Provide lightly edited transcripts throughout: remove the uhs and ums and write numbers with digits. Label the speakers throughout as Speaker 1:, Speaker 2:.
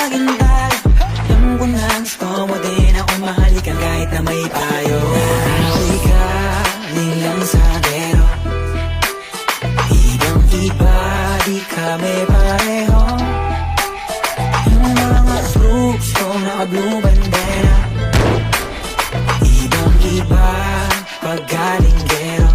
Speaker 1: maghintay. Alam ko na gusto mo din ako mahalikan kahit na may payo. Ako'y galing lang sa gero, ibang iba, di kami pareho. Yung mga troops ko naka-blue bandera, ibang iba pag galing gero.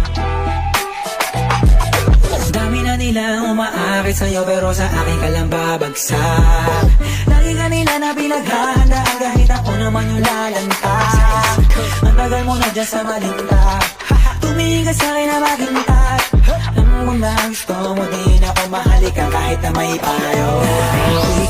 Speaker 1: Dami na nilang umaakit sa'yo pero sa akin ka lang babagsak. Lagi ka nila na pinaghahandaan kahit ako naman yung lalantag. Ang tagal mo na dyan sa malinta, tumingin ka sa'kin na maghintay. Alam mo na gusto mo din ako mahalikan kahit na may payo. Ako'y